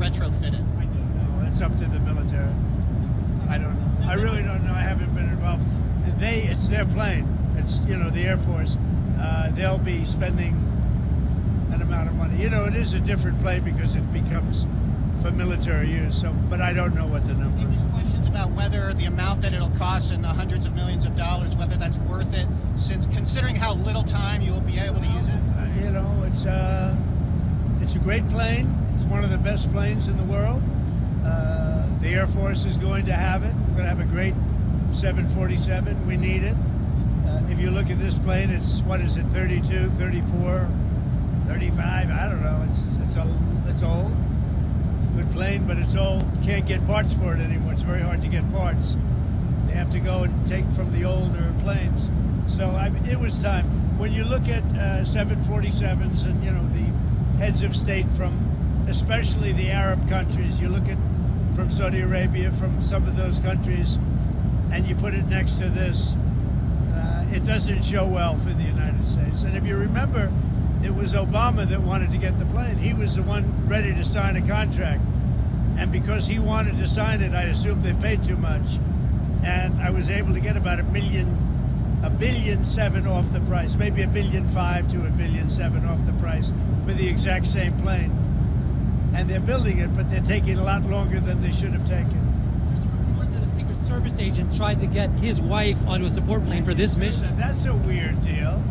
retrofit it? I don't know. That's up to the military. I don't know. I really don't know. I haven't been involved. It's their plane. It's, the Air Force. They'll be spending an amount of money. It is a different plane because it becomes for military use. So, but I don't know what the number is. There's questions about whether the amount that it'll cost in the hundreds of millions of dollars, whether that's worth it, since considering how little time you will be able to use it. It's a great plane. It's one of the best planes in the world. The Air Force is going to have it. We're going to have a great 747. We need it. If you look at this plane, it's, 32, 34, 35? I don't know. It's old. It's a good plane, but it's old. Can't get parts for it anymore. It's very hard to get parts. They have to go and take from the older planes. So it was time. When you look at 747s and, the heads of state from especially the Arab countries, you look at from Saudi Arabia, from some of those countries, and you put it next to this, it doesn't show well for the United States. And if you remember, it was Obama that wanted to get the plane. He was the one ready to sign a contract. And because he wanted to sign it, I assumed they paid too much. And I was able to get about $1.7 billion off the price, maybe $1.5 billion to $1.7 billion off the price for the exact same plane. And they're building it, but they're taking a lot longer than they should have taken. There's a report that a Secret Service agent tried to get his wife onto a support plane for this mission. That's a weird deal.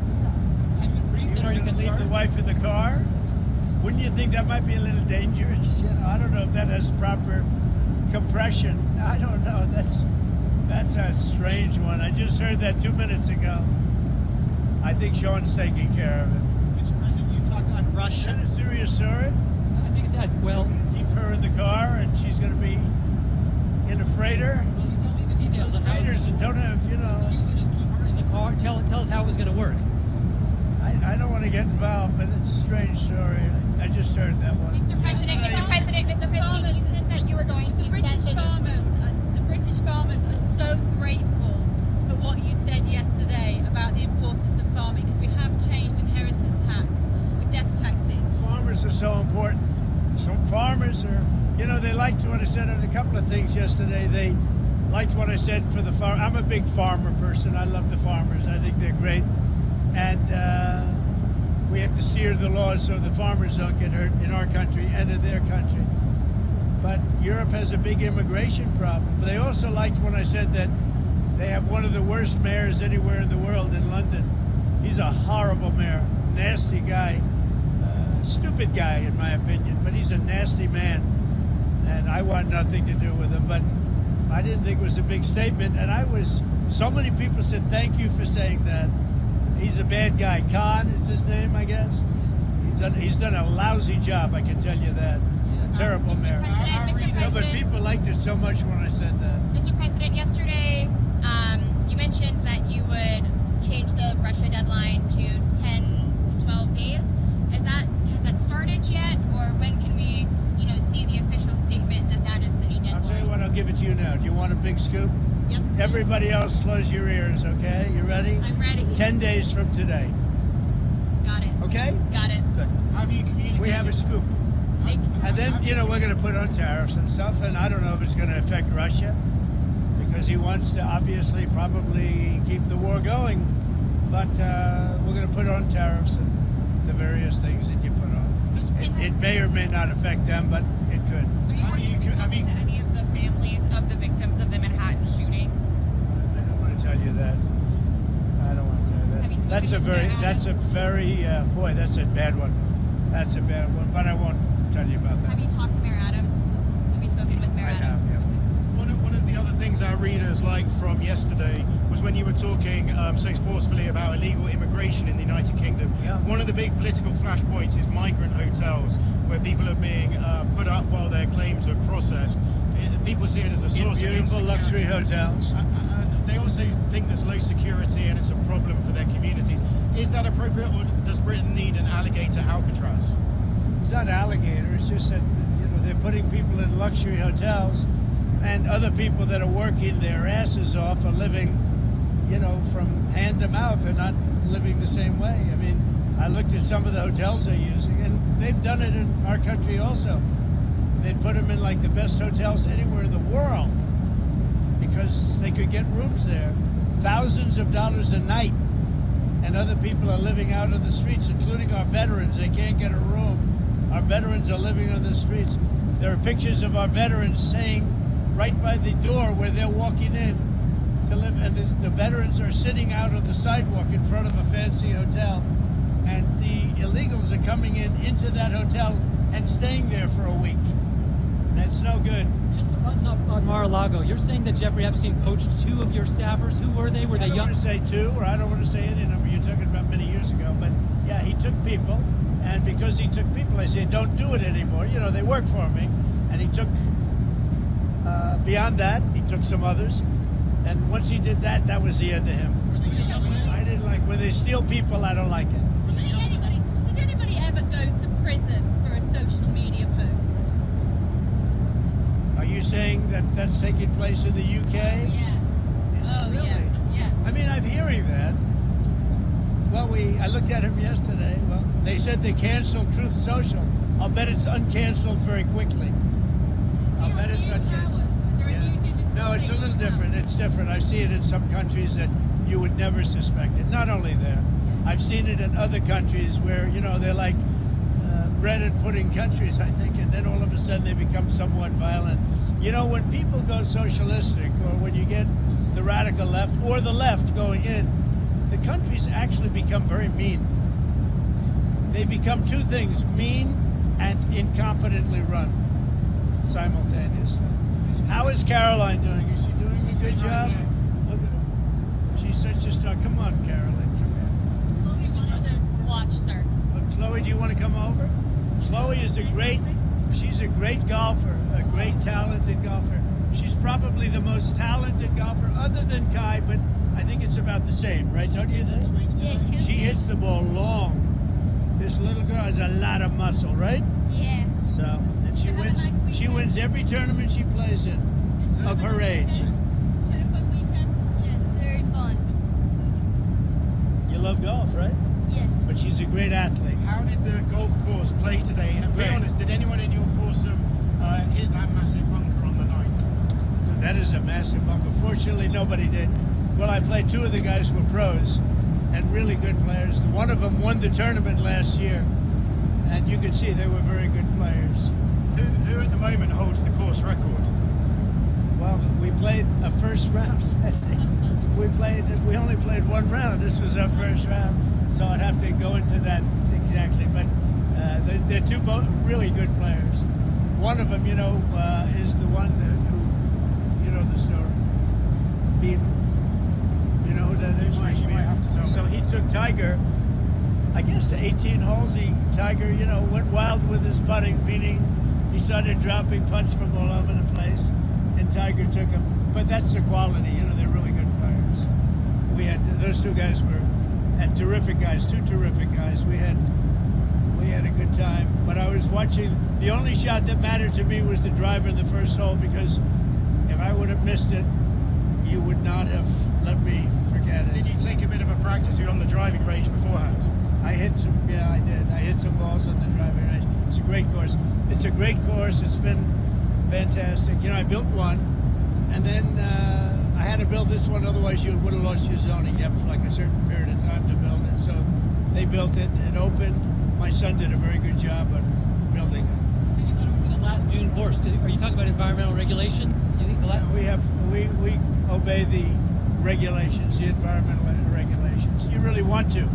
Have you briefed and are you concerned? Leave the wife in the car? Wouldn't you think that might be a little dangerous? I don't know if that has proper compression. I don't know. That's a strange one. I just heard that 2 minutes ago. I think Sean's taking care of it. Mr. President, you talked on Russia. Is that a serious story? I think it's well. Keep her in the car, and she's going to be in a freighter. Well, you tell me the details Those of how freighters that don't have, you can just keep her in the car. Tell us how it was going to work. I don't want to get involved, but it's a strange story. I just heard that one. Mr. President, you said that you were going to the British farmers are so grateful for what you said yesterday about the importance of farming, because we have changed inheritance tax with death taxes. Farmers are so important. Some farmers are, they liked what I said on a couple of things yesterday. They liked what I said for the farm. I'm a big farmer person. I love the farmers. I think they're great. And we have to steer the laws so the farmers don't get hurt in our country and in their country. But Europe has a big immigration problem. But they also liked when I said that they have one of the worst mayors anywhere in the world in London. He's a horrible mayor, nasty guy, stupid guy in my opinion, but he's a nasty man. And I want nothing to do with him. But I didn't think it was a big statement. And so many people said, thank you for saying that. He's a bad guy. Khan is his name, I guess. He's done a lousy job, I can tell you that. A terrible mayor. Mr. President, but people liked it so much when I said that. Mr. President, yesterday you mentioned that you would change the Russia deadline to 10 to 12 days. Has that started yet, or when can we, see the official statement that is the new deadline? I'll tell you what, I'll give it to you now. Do you want a big scoop? Yes, please. Everybody else, close your ears, okay? You ready? I'm ready. 10 days from today. Got it. Okay? Got it. Good. Have you communicated? We have a scoop. Thank you. And then, we're going to put on tariffs and stuff, and I don't know if it's going to affect Russia, because he wants to obviously probably keep the war going. But we're going to put on tariffs and the various things that you put on. It may or may not affect them, but it could. Have you any of the families of the victims of the Manhattan shooting? I don't want to tell you that. I don't want to tell you that. Have you spoken That's a very, boy, that's a bad one. That's a bad one, but I won't tell you about that. Have you talked to Mayor Adams? Have you spoken with Mayor Adams? I have, yeah. One of the other things our readers liked from yesterday was when you were talking so forcefully about illegal immigration in the United Kingdom. Yeah. One of the big political flashpoints is migrant hotels, where people are being put up while their claims are processed. People see it as a source of beautiful luxury insecurity. hotels. They also think there's low security and it's a problem for their communities. Is that appropriate, or does Britain need an alligator Alcatraz? It's not alligator. It's just that they're putting people in luxury hotels, and other people that are working their asses off are living, from hand to mouth. They're not living the same way. I mean, I looked at some of the hotels they're using, and they've done it in our country also. they'd put them in like the best hotels anywhere in the world because they could get rooms there. Thousands of dollars a night. And other people are living out on the streets, including our veterans. They can't get a room. Our veterans are living on the streets. There are pictures of our veterans saying right by the door where they're walking in to live, and the veterans are sitting out on the sidewalk in front of a fancy hotel, and the illegals are coming into that hotel and staying there for a week. That's no good. Just to button up on Mar-a-Lago, you're saying that Jeffrey Epstein poached 2 of your staffers. Who were they? Were they I don't young? want to say 2, or I don't want to say any number. You're talking about many years ago, but yeah, he took people, and because he took people, I said, don't do it anymore. You know, they work for me, and he took. Beyond that, he took some others, and once he did that, that was the end of him. I didn't like when they steal people. I don't like it. Did anybody ever go to prison for a social media post? Are you saying that that's taking place in the UK? Yeah. Is it really? Yeah. I mean, I'm hearing that. Well, I looked at him yesterday. Well, they said they canceled Truth Social. I'll bet it's uncanceled very quickly. I'll bet it's uncanceled. No, it's a little different. It's different. I see it in some countries that you would never suspect it. Not only there. I've seen it in other countries where, you know, they're like bread and pudding countries, I think, and then all of a sudden they become somewhat violent. You know, when people go socialistic, or when you get the radical left or the left going in, the countries actually become very mean. They become 2 things, mean and incompetently run simultaneously. How is Karoline doing? Is she doing a good job? Look at her. She's such a star. Come on, Karoline, come here. Chloe wanted to watch, sir. Chloe, do you want to come over? Chloe is she's a great golfer, a great talented golfer. She's probably the most talented golfer other than Kai, but I think it's about the same, right? Don't you think? Yeah. She hits the ball long. This little girl has a lot of muscle, right? Yeah. So, and she wins every tournament she plays in of her age. Should have fun weekends. Yes, very fun. You love golf, right? Yes. But she's a great athlete. How did the golf course play today? And be Great. honest, did anyone in your foursome hit that massive bunker on the 9th? That is a massive bunker. Fortunately, nobody did. Well, I played 2 of the guys who were pros and really good players. One of them won the tournament last year, and you could see they were very good players. Who at the moment holds the course record? Well, we played a first round. We only played 1 round. This was our first round, so I'd have to go into that exactly. But they're 2 really good players. One of them, you know, is the one who, you know the story. Beam. You know who that is? You might have to tell me. So he took Tiger, I guess to 18 holes. Tiger, you know, went wild with his putting, meaning he started dropping putts from all over the place, and Tiger took him. But that's the quality, you know, they're really good players. We had, those 2 guys were, and terrific guys, 2 terrific guys. We had a good time. But I was watching, the only shot that mattered to me was the driver in the first hole, because if I would have missed it, you would not have let me forget it. Did you take a bit of a practice? You were on the driving range beforehand? I hit some, yeah, I did. I hit some balls on the driving range. It's a great course. It's a great course. It's been fantastic. You know, I built one, and then I had to build this one, otherwise you would have lost your zoning. You have like a certain period of time to build it. So they built it, it opened. My son did a very good job on building it. You said you thought it would be the last dune course. Are you talking about environmental regulations? You think the last? We obey the regulations, the environmental regulations. You really want to,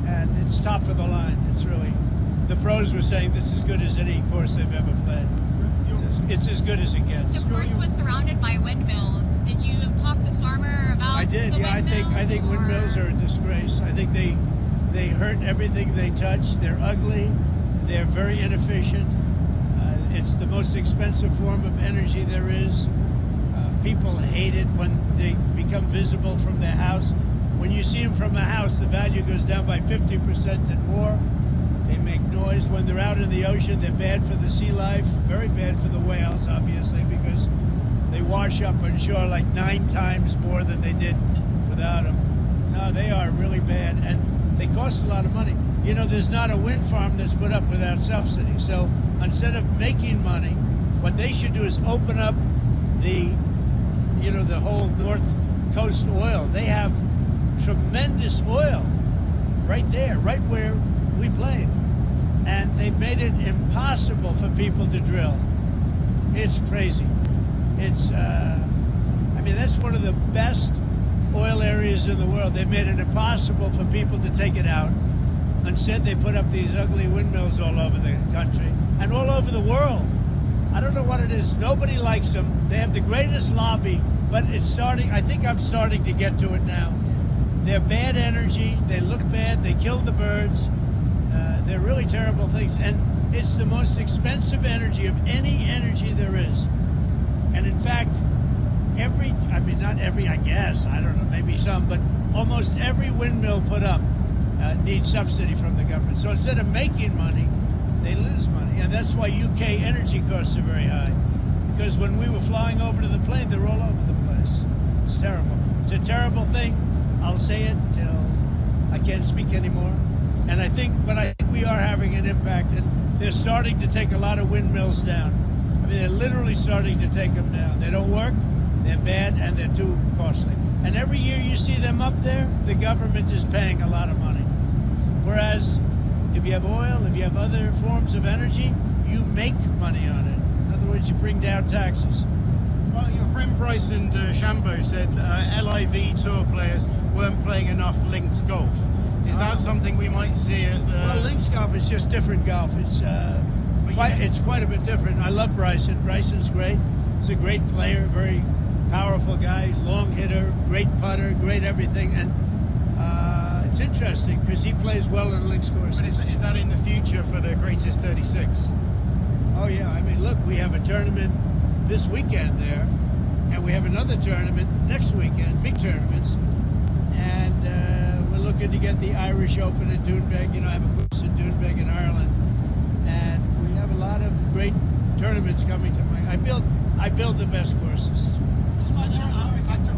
and it's top of the line. It's really, the pros were saying this is as good as any course they've ever played. It's as good as it gets. The course was surrounded by windmills. Did you talk to Starmer about? I did. The Yeah, I think windmills are a disgrace. I think they hurt everything they touch. They're ugly. They're very inefficient. It's the most expensive form of energy there is. People hate it when they become visible from their house. When you see them from a house, the value goes down by 50% and more. They make noise. When they're out in the ocean, they're bad for the sea life. Very bad for the whales, obviously, because they wash up on shore like 9 times more than they did without them. No, they are really bad, and they cost a lot of money. You know, there's not a wind farm that's put up without subsidy. So instead of making money, what they should do is open up the whole North Coast oil. They have tremendous oil right there, right where we played. And they've made it impossible for people to drill. It's crazy. It's, that's one of the best oil areas in the world. They made it impossible for people to take it out. Instead, they put up these ugly windmills all over the country and all over the world. I don't know what it is. Nobody likes them. They have the greatest lobby, but it's starting. I think I'm starting to get to it now. They're bad energy. They look bad. They kill the birds. They're really terrible things. And it's the most expensive energy of any energy there is. And in fact, not every, I guess, I don't know, maybe some, but almost every windmill put up needs subsidy from the government. So instead of making money, they lose money. And that's why UK energy costs are very high. Because when we were flying over to the plane, they're all over the place. It's terrible. It's a terrible thing. I'll say it till I can't speak anymore. And I think we are having an impact, and they're starting to take a lot of windmills down. I mean, they're literally starting to take them down. They don't work, they're bad, and they're too costly. And every year you see them up there, the government is paying a lot of money. Whereas if you have oil, if you have other forms of energy, you make money on it. In other words, you bring down taxes. Well, your friend Bryson DeChambeau said LIV tour players weren't playing enough linked golf. Is that something we might see at the... Well, links golf is just different golf. It's quite a bit different. I love Bryson. Bryson's great. He's a great player, very powerful guy, long hitter, great putter, great everything. And it's interesting because he plays well in links course. But is that in the future for the greatest 36? Oh, yeah. I mean, look, we have a tournament this weekend there, and we have another tournament next weekend, big tournaments. And we're looking to get the Irish Open at Turnberry. I have a course in Turnberry in Ireland. And we have a lot of great tournaments coming to mind. I build the best courses.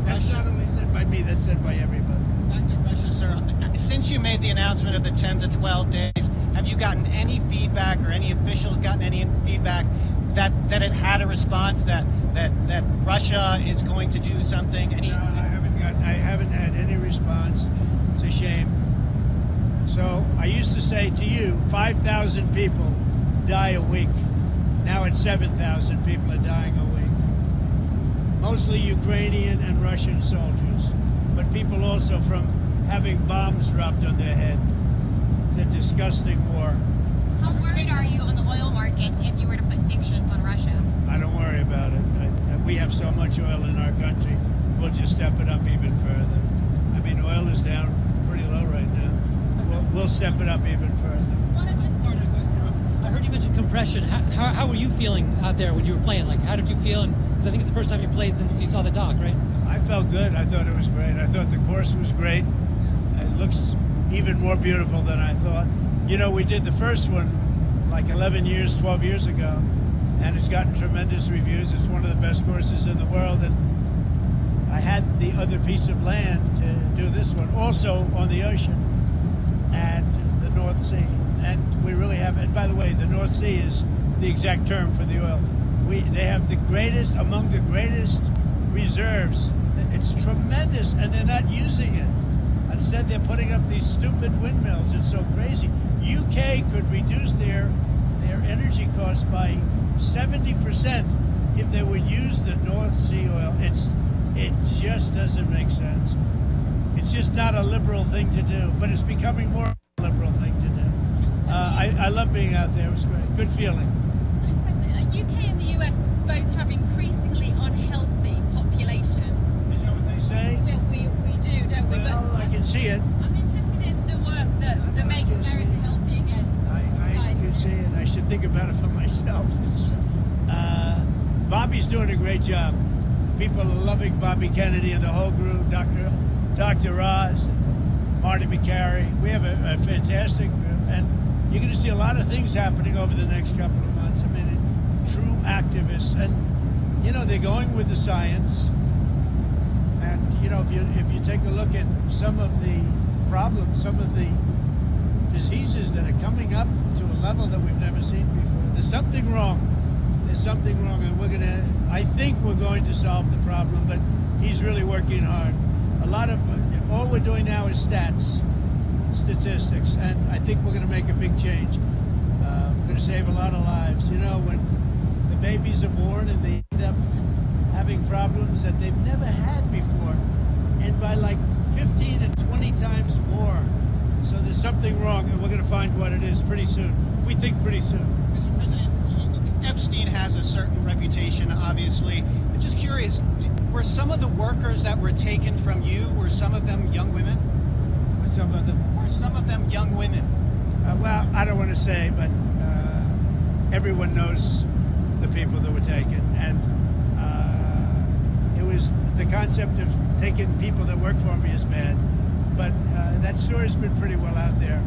That's not only said by me, that's said by everybody. Dr. Russia, sir, since you made the announcement of the 10 to 12 days, have you gotten any feedback or any officials gotten any feedback that it had a response, that Russia is going to do something? No, I haven't had any response. It's a shame. So I used to say to you, 5,000 people die a week. Now it's 7,000 people are dying a week. Mostly Ukrainian and Russian soldiers, but people also from having bombs dropped on their head. It's a disgusting war. How worried are you on the oil markets if you were to put sanctions on Russia? I don't worry about it. We have so much oil in our country, we'll just step it up even further. I mean, oil is down pretty low right now. We'll step it up even further. Sorry, I heard you mention compression. How were you feeling out there when you were playing? Like, how did you feel? Because I think it's the first time you played since you saw the doc, right? I felt good. I thought it was great. I thought the course was great. It looks even more beautiful than I thought. We did the first one like 12 years ago, and it's gotten tremendous reviews. It's one of the best courses in the world, and I had the other piece of land to do this one, also on the ocean and the North Sea. And we really have, and by the way, the North Sea is the exact term for the oil. They have among the greatest reserves. It's tremendous, and they're not using it. Instead, they're putting up these stupid windmills. It's so crazy. UK could reduce their energy costs by 70% if they would use the North Sea oil. It just doesn't make sense. It's just not a liberal thing to do, but it's becoming more a liberal thing to do. I love being out there. It was great. Good feeling. Mr. President, UK and the US both have increasingly unhealthy populations. Is that what they say? Well, we do, don't we? Well, I can see it. I'm interested in the work that Make America Healthy Again. I can see it. I should think about it for myself. Bobby's doing a great job. People are loving Bobby Kennedy and the whole group, Dr. Oz, and Marty McCary. We have a fantastic group, and you're going to see a lot of things happening over the next couple of months. I mean, true activists, and they're going with the science. And if you take a look at some of the problems, some of the diseases that are coming up to a level that we've never seen before, there's something wrong. There's something wrong, and I think we're going to solve the problem, but he's really working hard. All we're doing now is statistics, and I think we're going to make a big change. We're going to save a lot of lives. You know, when the babies are born and they end up having problems that they've never had before, and by like 15 and 20 times more. So there's something wrong, and we're going to find what it is pretty soon. We think pretty soon. Mr. President, Epstein has a certain reputation, obviously. I'm just curious, were some of the workers that were taken from you, were some of them young women? Were some of them young women? Well, I don't want to say, but everyone knows the people that were taken. And it was the concept of taking people that work for me is bad. But that story's been pretty well out there.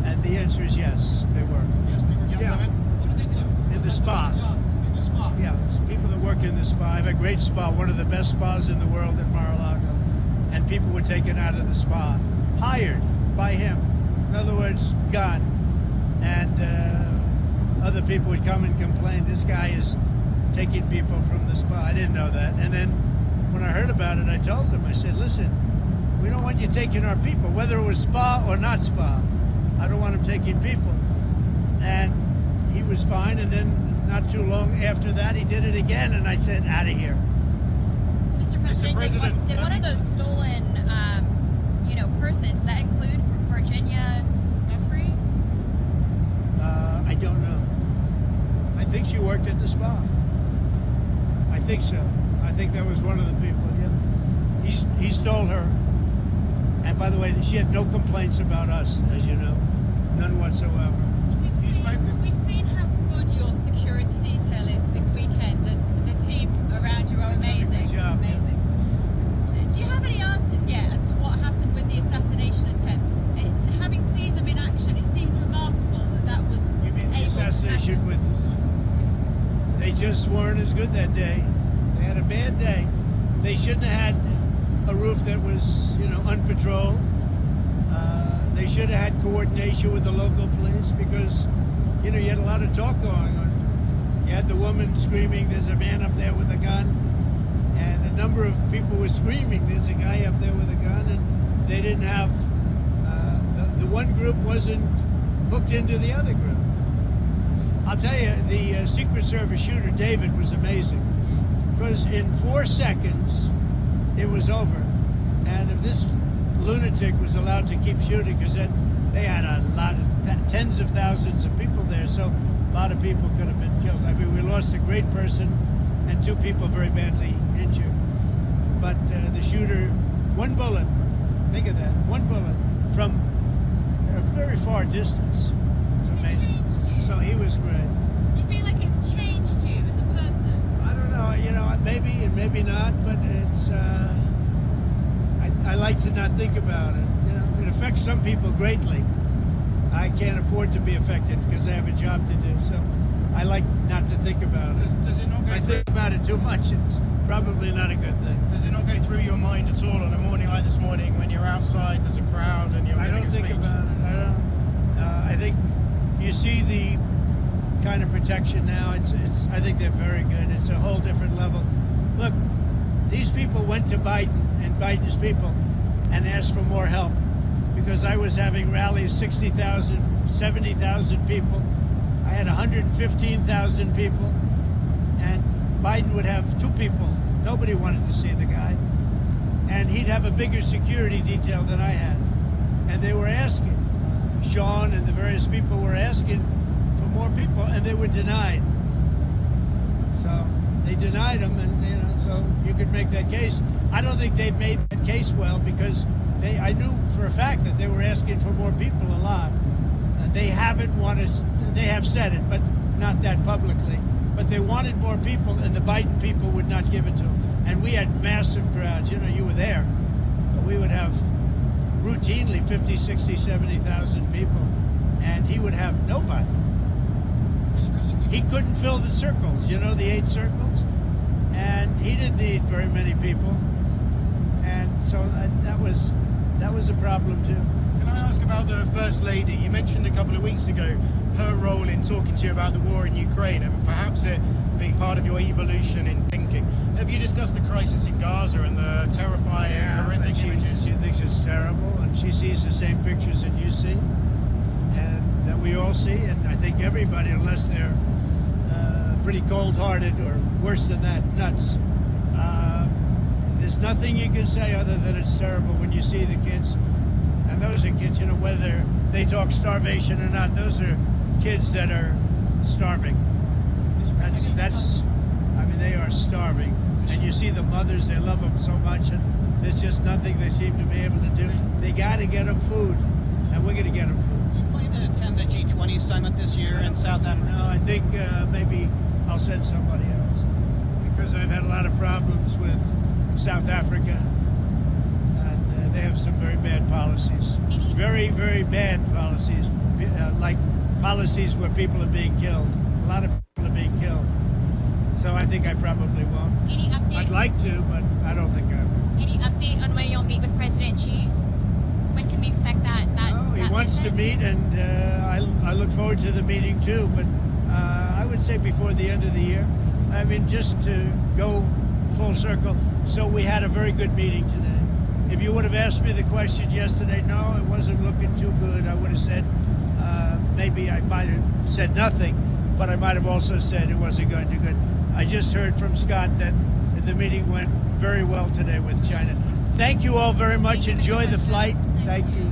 And the answer is yes, they were. Yes, they were young women? What did they do? In the spa. In the spa? Yeah, people that work in the spa. I have a great spa, one of the best spas in the world at Mar-a-Lago. And people were taken out of the spa, hired by him. In other words, gone. And other people would come and complain, this guy is taking people from the spa. I didn't know that. And then when I heard about it, I told him, I said, listen, we don't want you taking our people, whether it was spa or not spa. I don't want him taking people. And he was fine, and then not too long after that, he did it again, and I said, out of here. Mr. President, did one of those stolen, persons, that include Virginia Jeffrey? I don't know. I think she worked at the spa. I think so. I think that was one of the people, yeah. He stole her. And by the way, she had no complaints about us, as you know. None whatsoever. We've seen how good your security detail is this weekend, and the team around you are amazing. Good job. Amazing. Do you have any answers yet as to what happened with the assassination attempt? Having seen them in action, it seems remarkable that was You mean the able assassination to happen. they just weren't as good that day. They had a bad day. They shouldn't have had a roof that was, unpatrolled. They should have had coordination with the local police because, you had a lot of talk going on. You had the woman screaming, there's a man up there with a gun. And a number of people were screaming, there's a guy up there with a gun. And they didn't have, the one group wasn't hooked into the other group. I'll tell you, the Secret Service shooter, David, was amazing. Because in 4 seconds, it was over. And if this lunatic was allowed to keep shooting, because they had a lot of tens of thousands of people there, so a lot of people could have been killed. I mean, we lost a great person and 2 people very badly injured. But the shooter, 1 bullet, think of that, 1 bullet from a very far distance. It's amazing. So he was great. Do you feel like it's changed you as a person? I don't know, maybe and maybe not, but it's, I like to not think about it. It affects some people greatly. I can't afford to be affected because I have a job to do, so I like not to think about it. Does it not go I through? think about it too much, it's probably not a good thing. Does it not go through your mind at all on a morning like this morning when you're outside, there's a crowd, and you're I giving don't a think speech? about it. I think you see the kind of protection now. I think they're very good. It's a whole different level. Look, these people went to Biden and Biden's people and asked for more help because I was having rallies, 60,000, 70,000 people. I had 115,000 people, and Biden would have 2 people. Nobody wanted to see the guy. And he'd have a bigger security detail than I had. And they were asking. Sean and the various people were asking for more people, and they were denied. So they denied them, and so you could make that case. I don't think they've made that case well because I knew for a fact that they were asking for more people a lot. They haven't wanted. They have said it, but not that publicly. But they wanted more people, and the Biden people would not give it to them. And we had massive crowds. You were there, but we would have routinely 50, 60, 70,000 people, and he would have nobody. He couldn't fill the circles, the 8 circles, and he didn't need very many people, and so that was a problem too. Can I ask about the First Lady? You mentioned a couple of weeks ago her role in talking to you about the war in Ukraine and perhaps it being part of your evolution in thinking. Have you discussed the crisis in Gaza and the terrifying, horrific images? She thinks it's terrible, and she sees the same pictures that you see, and that we all see, and I think everybody, unless they're pretty cold-hearted or worse than that, nuts. There's nothing you can say other than it's terrible when you see the kids, and those are kids, you know, whether they talk starvation or not, those are kids that are starving. That's I mean, they are starving, and you see the mothers, they love them so much, and there's just nothing they seem to be able to do. They got to get them food, and we're going to get them food. Do you plan to attend the G20 summit this year in South Africa? No, I think maybe I'll send somebody else, because I've had a lot of problems with South Africa, and they have some very bad policies. Very, very bad policies, like policies where people are being killed. A lot of people are being killed. So I think I probably won't. Any update? I'd like to, but I don't think I will. Any update on when you'll meet with President Xi? When can we expect that? He wants to meet, and I look forward to the meeting too. But I would say before the end of the year. I mean, just to go full circle. So we had a very good meeting today. If you would have asked me the question yesterday, no, it wasn't looking too good, I would have said maybe I might have said nothing, but I might have also said it wasn't going too good. I just heard from Scott that the meeting went very well today with China. Thank you all very much. Enjoy the flight. Thank you.